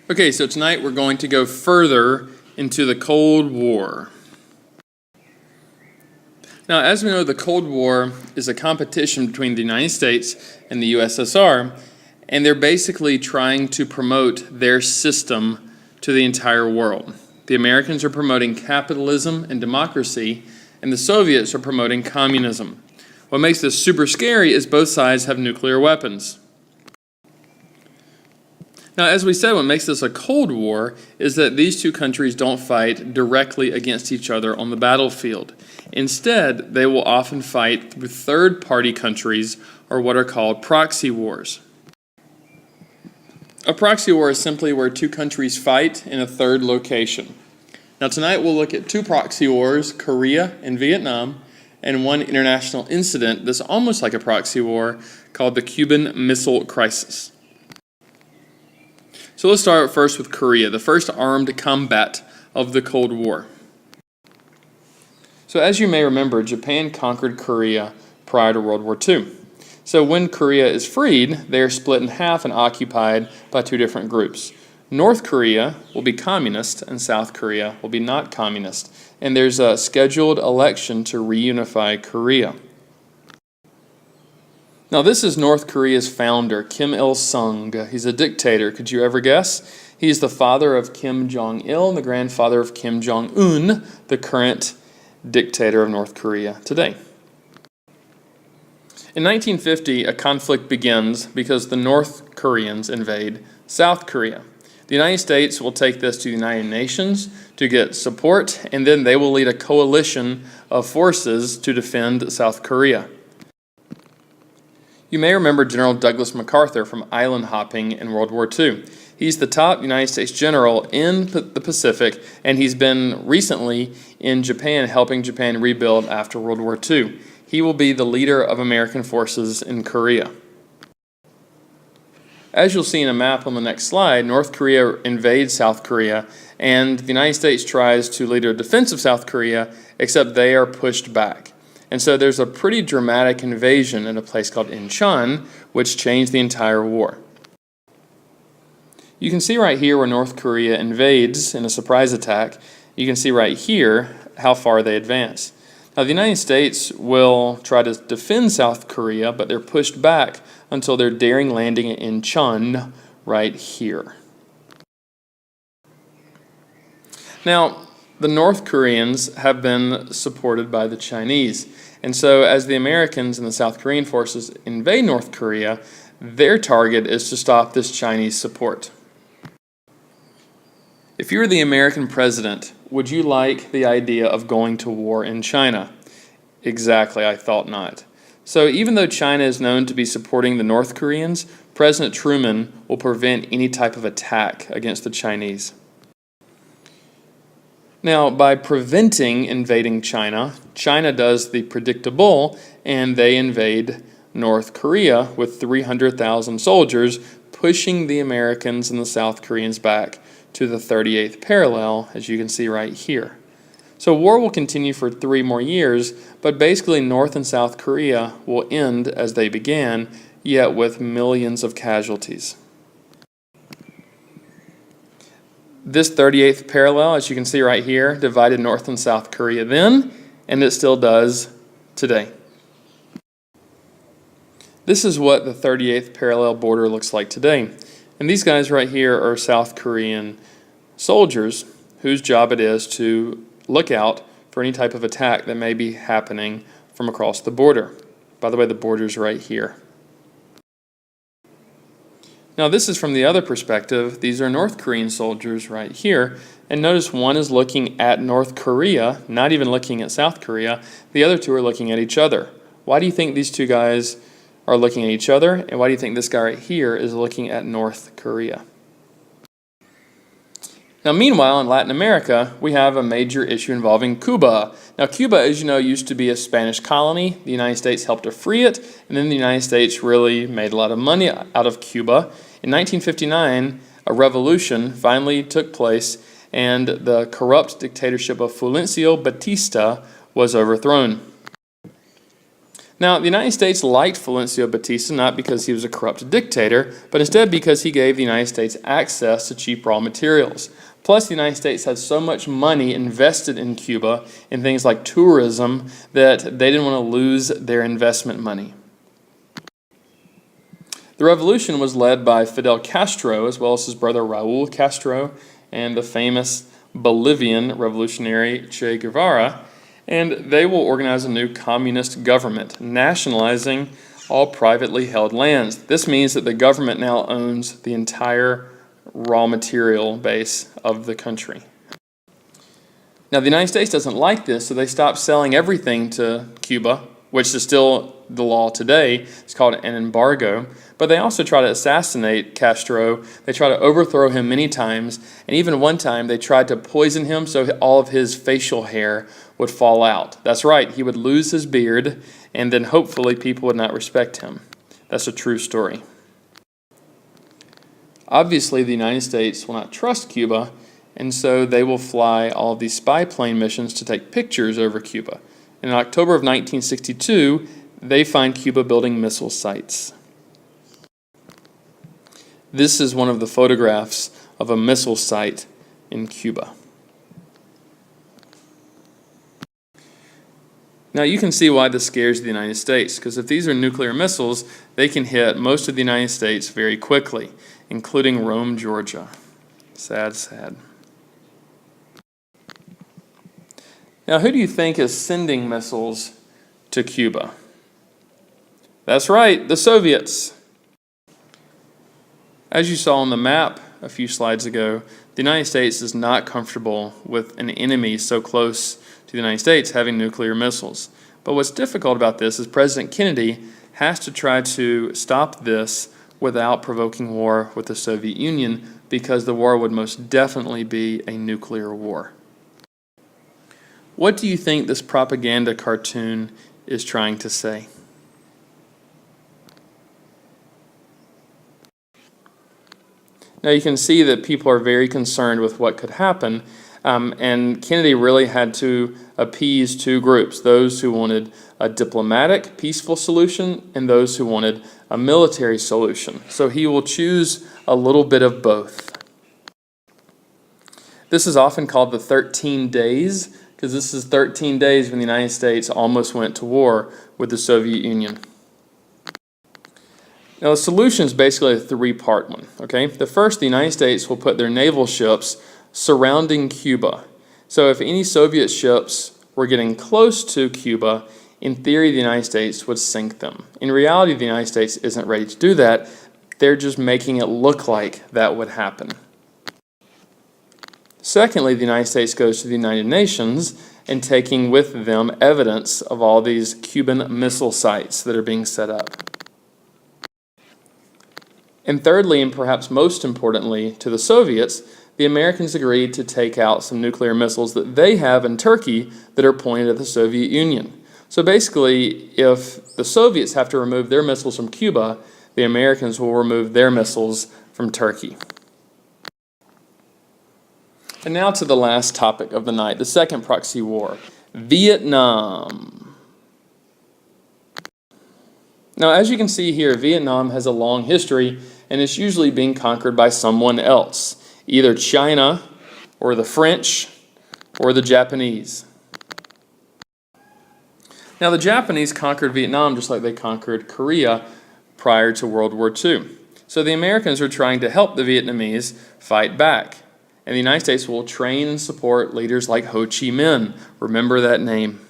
Okay, so tonight we're going to go further into the Cold War. Now, as we know, the Cold War is a competition between the United States and the USSR, and they're basically trying to promote their system to the entire world. The Americans are promoting capitalism and democracy, and the Soviets are promoting communism. What makes this super scary is both sides have nuclear weapons. Now, as we said, what makes this a Cold War is that these two countries don't fight directly against each other on the battlefield. Instead, they will often fight with third-party countries, or what are called proxy wars. A proxy war is simply where two countries fight in a third location. Now, tonight we'll look at two proxy wars, Korea and Vietnam, and one international incident that's almost like a proxy war called the Cuban Missile Crisis. So let's start first with Korea, the first armed combat of the Cold War. So as you may remember, Japan conquered Korea prior to World War II. So when Korea is freed, they are split in half and occupied by two different groups. North Korea will be communist and South Korea will be not communist. And there's a scheduled election to reunify Korea. Now, this is North Korea's founder, Kim Il-sung. He's a dictator. Could you ever guess? He's the father of Kim Jong-il and the grandfather of Kim Jong-un, the current dictator of North Korea today. In 1950, a conflict begins because the North Koreans invade South Korea. The United States will take this to the United Nations to get support, and then they will lead a coalition of forces to defend South Korea. You may remember General Douglas MacArthur from island hopping in World War II. He's the top United States general in the Pacific, and he's been recently in Japan helping Japan rebuild after World War II. He will be the leader of American forces in Korea. As you'll see in a map on the next slide, North Korea invades South Korea, and the United States tries to lead a defense of South Korea, except they are pushed back. And so there's a pretty dramatic invasion in a place called Incheon, which changed the entire war. You can see right here where North Korea invades in a surprise attack. You can see right here how far they advance. Now, the United States will try to defend South Korea, but they're pushed back until their daring landing in Incheon right here. Now, the North Koreans have been supported by the Chinese. And so as the Americans and the South Korean forces invade North Korea, their target is to stop this Chinese support. If you were the American president, would you like the idea of going to war in China? Exactly, I thought not. So even though China is known to be supporting the North Koreans, President Truman will prevent any type of attack against the Chinese. Now, by preventing invading China, China does the predictable, and they invade North Korea with 300,000 soldiers, pushing the Americans and the South Koreans back to the 38th parallel, as you can see right here. So war will continue for 3 more years, but basically North and South Korea will end as they began, yet with millions of casualties. This 38th parallel, as you can see right here, divided North and South Korea then, and it still does today. This is what the 38th parallel border looks like today. And these guys right here are South Korean soldiers whose job it is to look out for any type of attack that may be happening from across the border. By the way, the border's right here. Now, this is from the other perspective. These are North Korean soldiers right here. And notice one is looking at North Korea, not even looking at South Korea. The other two are looking at each other. Why do you think these two guys are looking at each other? And why do you think this guy right here is looking at North Korea? Now, meanwhile, in Latin America, we have a major issue involving Cuba. Now, Cuba, as you know, used to be a Spanish colony. The United States helped to free it, and then the United States really made a lot of money out of Cuba. In 1959, a revolution finally took place, and the corrupt dictatorship of Fulgencio Batista was overthrown. Now, the United States liked Fulgencio Batista not because he was a corrupt dictator, but instead because he gave the United States access to cheap raw materials. Plus, the United States had so much money invested in Cuba in things like tourism that they didn't want to lose their investment money. The revolution was led by Fidel Castro as well as his brother Raul Castro and the famous Bolivian revolutionary Che Guevara, and they will organize a new communist government, nationalizing all privately held lands. This means that the government now owns the entire raw material base of the country. Now, the United States doesn't like this, so they stop selling everything to Cuba, which is still the law today. It's called an embargo. But they also try to assassinate Castro. They try to overthrow him many times. And even one time, they tried to poison him so all of his facial hair would fall out. That's right, he would lose his beard, and then hopefully people would not respect him. That's a true story. Obviously, the United States will not trust Cuba, and so they will fly all of these spy plane missions to take pictures over Cuba. In October of 1962, they find Cuba building missile sites. This is one of the photographs of a missile site in Cuba. Now you can see why this scares the United States, because if these are nuclear missiles, they can hit most of the United States very quickly, including Rome, Georgia. Sad, sad. Now, who do you think is sending missiles to Cuba? That's right, the Soviets. As you saw on the map a few slides ago, the United States is not comfortable with an enemy so close to the United States having nuclear missiles. But what's difficult about this is President Kennedy has to try to stop this without provoking war with the Soviet Union, because the war would most definitely be a nuclear war. What do you think this propaganda cartoon is trying to say? Now you can see that people are very concerned with what could happen, and Kennedy really had to appease two groups, those who wanted a diplomatic, peaceful solution and those who wanted a military solution. So he will choose a little bit of both. This is often called the 13 days, because this is 13 days when the United States almost went to war with the Soviet Union. Now, the solution is basically a three-part one, okay? The first, the United States will put their naval ships surrounding Cuba. So if any Soviet ships were getting close to Cuba, in theory, the United States would sink them. In reality, the United States isn't ready to do that. They're just making it look like that would happen. Secondly, the United States goes to the United Nations and taking with them evidence of all these Cuban missile sites that are being set up. And thirdly, and perhaps most importantly to the Soviets, the Americans agreed to take out some nuclear missiles that they have in Turkey that are pointed at the Soviet Union. So basically, if the Soviets have to remove their missiles from Cuba, the Americans will remove their missiles from Turkey. And now to the last topic of the night, the second proxy war, Vietnam. Now, as you can see here, Vietnam has a long history, and it's usually being conquered by someone else, either China or the French or the Japanese. Now, the Japanese conquered Vietnam just like they conquered Korea prior to World War II. So the Americans are trying to help the Vietnamese fight back. And the United States will train and support leaders like Ho Chi Minh. Remember that name.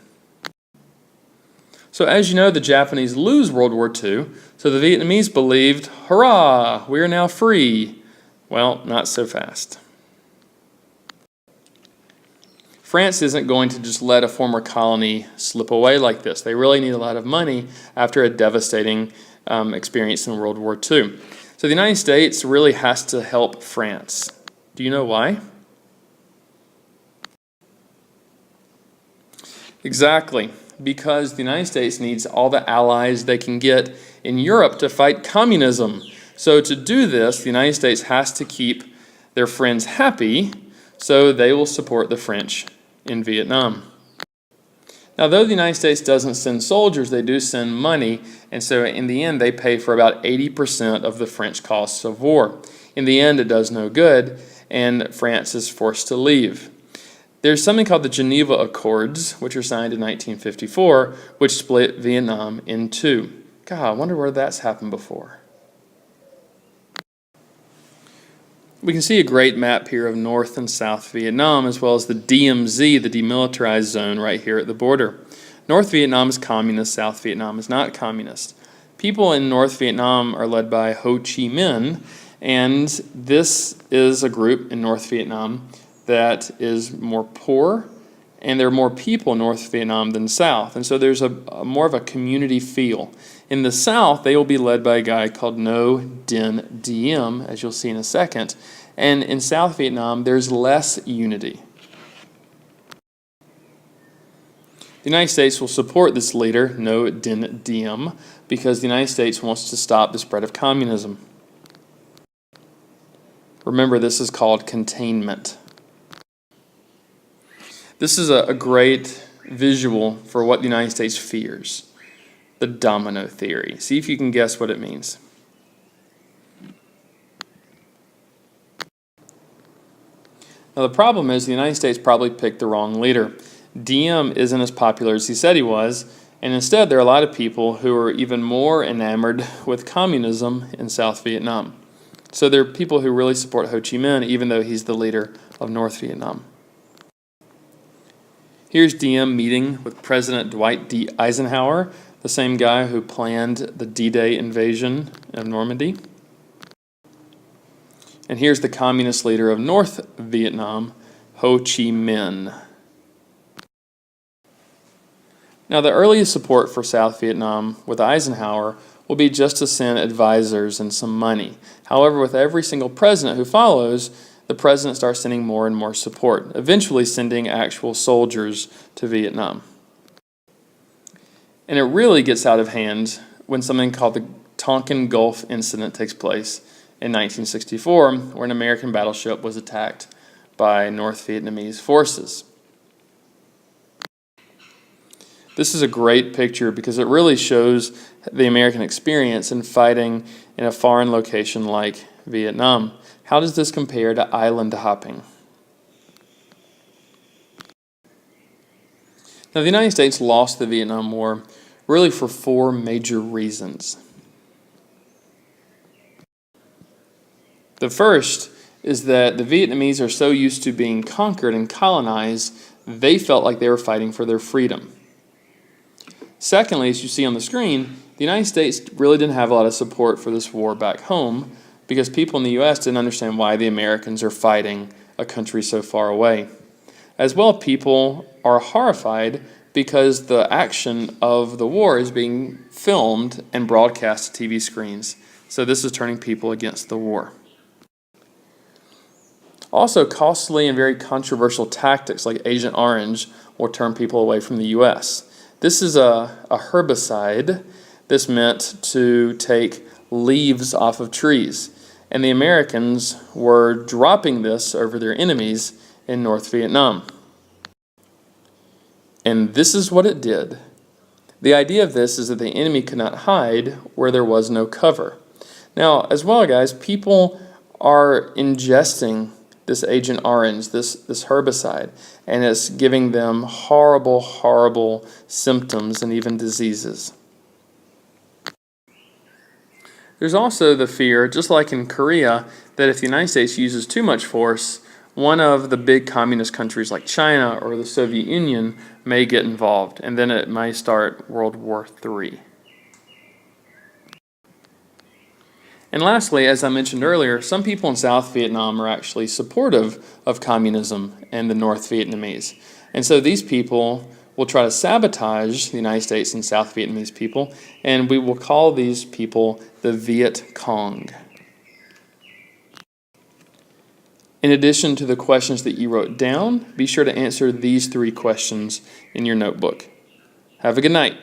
So as you know, the Japanese lose World War II, so the Vietnamese believed, hurrah, we are now free. Well, not so fast. France isn't going to just let a former colony slip away like this. They really need a lot of money after a devastating experience in World War II. So the United States really has to help France. Do you know why? Exactly, because the United States needs all the allies they can get in Europe to fight communism. So to do this, the United States has to keep their friends happy, so they will support the French in Vietnam. Now, though the United States doesn't send soldiers, they do send money, and so in the end, they pay for about 80% of the French costs of war. In the end, it does no good, and France is forced to leave. There's something called the Geneva Accords, which were signed in 1954, which split Vietnam in two. God, I wonder where that's happened before. We can see a great map here of North and South Vietnam, as well as the DMZ, the demilitarized zone right here at the border. North Vietnam is communist, South Vietnam is not communist. People in North Vietnam are led by Ho Chi Minh, and this is a group in North Vietnam that is more poor, and there are more people in North Vietnam than South, and so there's a more of a community feel. In the South, they will be led by a guy called Ngo Dinh Diem, as you'll see in a second, and in South Vietnam, there's less unity. The United States will support this leader, Ngo Dinh Diem, because the United States wants to stop the spread of communism. Remember, this is called containment. This is a great visual for what the United States fears, the Domino Theory. See if you can guess what it means. Now, the problem is the United States probably picked the wrong leader. Diem isn't as popular as he said he was, and instead there are a lot of people who are even more enamored with communism in South Vietnam. So there are people who really support Ho Chi Minh, even though he's the leader of North Vietnam. Here's Diem meeting with President Dwight D. Eisenhower, the same guy who planned the D-Day invasion of Normandy. And here's the communist leader of North Vietnam, Ho Chi Minh. Now, the earliest support for South Vietnam with Eisenhower will be just to send advisors and some money. However, with every single president who follows, the president starts sending more and more support, eventually sending actual soldiers to Vietnam. And it really gets out of hand when something called the Tonkin Gulf Incident takes place in 1964, where an American battleship was attacked by North Vietnamese forces. This is a great picture because it really shows the American experience in fighting in a foreign location like Vietnam. How does this compare to island hopping? Now, the United States lost the Vietnam War really for four major reasons. The first is that the Vietnamese are so used to being conquered and colonized, they felt like they were fighting for their freedom. Secondly, as you see on the screen, the United States really didn't have a lot of support for this war back home because people in the U.S. didn't understand why the Americans are fighting a country so far away. As well, people are horrified because the action of the war is being filmed and broadcast to TV screens. So this is turning people against the war. Also, costly and very controversial tactics like Agent Orange will turn people away from the U.S. This is a herbicide. This meant to take leaves off of trees. And the Americans were dropping this over their enemies in North Vietnam. And this is what it did. The idea of this is that the enemy could not hide where there was no cover. Now, as well, guys, people are ingesting this Agent Orange, this herbicide, and it's giving them horrible, horrible symptoms and even diseases. There's also the fear, just like in Korea, that if the United States uses too much force, one of the big communist countries like China or the Soviet Union may get involved, and then it may start World War III. And lastly, as I mentioned earlier, some people in South Vietnam are actually supportive of communism and the North Vietnamese. And so these people will try to sabotage the United States and South Vietnamese people, and we will call these people the Viet Cong. In addition to the questions that you wrote down, be sure to answer these 3 questions in your notebook. Have a good night.